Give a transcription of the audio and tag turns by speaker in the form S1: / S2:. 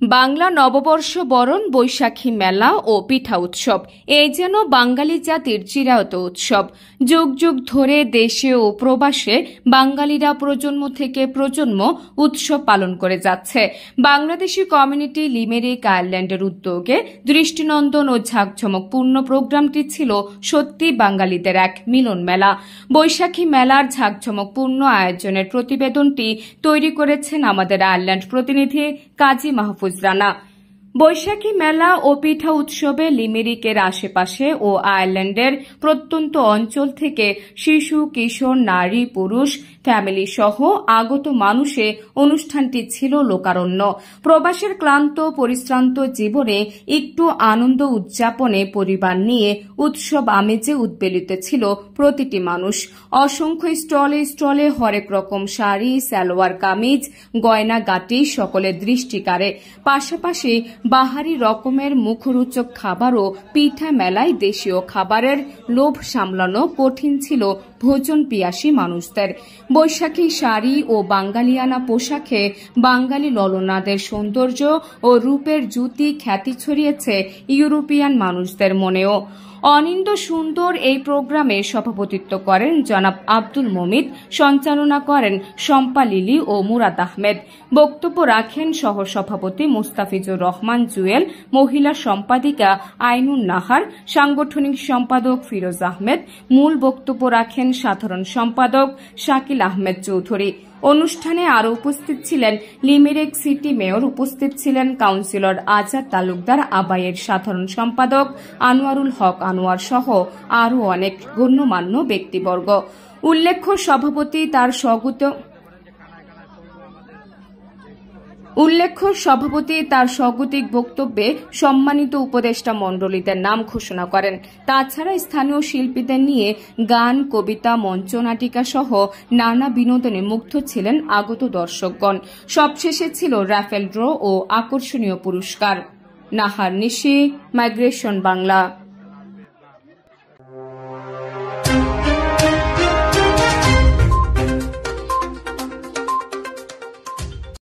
S1: বাংলা নববর্ষ বরণ, বৈশাখী মেলা ও পিঠা উৎসব এই যেন বাঙালি জাতির চিরায়ত উৎসব। যুগ যুগ ধরে দেশে ও প্রবাসে বাঙালিরা প্রজন্ম থেকে প্রজন্ম উৎসব পালন করে যাচ্ছে। বাংলাদেশি কমিউনিটি লিমেরিক আয়ারল্যান্ডের উদ্যোগে দৃষ্টিনন্দন ও ঝাঁকঝমকপূর্ণ প্রোগ্রামটি ছিল সত্যি বাঙালিদের এক মিলন মেলা। বৈশাখী মেলার ঝাঁকঝমকপূর্ণ আয়োজনের প্রতিবেদনটি তৈরি করেছেন আমাদের আয়ারল্যান্ড প্রতিনিধি কাজী মাহফুজ রানা। বৈশাখী মেলা ও পিঠা উৎসবে লিমেরিকের আশেপাশে ও আয়ারল্যান্ডের প্রত্যন্ত অঞ্চল থেকে শিশু, কিশোর, নারী, পুরুষ, ফ্যামিলি সহ আগত মানুষে অনুষ্ঠানটি ছিল লোকারণ্য। প্রবাসের ক্লান্ত পরিশ্রান্ত জীবনে একটু আনন্দ উদযাপনে পরিবার নিয়ে উৎসব আমেজে উদ্বেলিত ছিল প্রতিটি মানুষ। অসংখ্য স্টলে স্টলে হরেক রকম শাড়ি, সালোয়ার কামিজ, গয়নাগাটি সকলের দৃষ্টি কাড়ে। পাশাপাশি বাহারি রকমের মুখরোচক খাবার ও পিঠা মেলায় দেশীয় খাবারের লোভ সামলানো কঠিন ছিল ভোজন পিয়াসী মানুষদের। বৈশাখী শাড়ি ও বাঙালিয়ানা পোশাকে বাঙালি ললনাদের সৌন্দর্য ও রূপের জ্যোতি খ্যাতি ছড়িয়েছে ইউরোপিয়ান মানুষদের মনেও। অনিন্দ সুন্দর এই প্রোগ্রামে সভাপতিত্ব করেন জনাব আব্দুল মমিদ, সঞ্চালনা করেন শম্পা লিলি ও মুরাদ আহমেদ। বক্তব্য রাখেন সহসভাপতি মুস্তাফিজুর রহমান জুয়েল, মহিলা সম্পাদিকা আইনুন নাহার, সাংগঠনিক সম্পাদক ফিরোজ আহমেদ। মূল বক্তব্য রাখেন সাধারণ সম্পাদক শাকিল আহমেদ চৌধুরী। অনুষ্ঠানে আরও উপস্থিত ছিলেন লিমেরিক সিটি মেয়র, উপস্থিত ছিলেন কাউন্সিলর আজাদ তালুকদার, আবাইয়ের সাধারণ সম্পাদক আনোয়ারুল হক আনোয়ার সহ আরও অনেক গণ্যমান্য ব্যক্তিবর্গ। উল্লেখ্য সভাপতি তার স্বাগতিক বক্তব্যে সম্মানিত উপদেষ্টা মণ্ডলীদের নাম ঘোষণা করেন। তাছাড়া স্থানীয় শিল্পীদের নিয়ে গান, কবিতা, মঞ্চনাটিকা সহ নানা বিনোদনে মুগ্ধ ছিলেন আগত দর্শকগণ। সবশেষে ছিল রাফেল ড্র ও আকর্ষণীয় পুরস্কার। নাহার নিশি, মাইগ্রেশন বাংলা।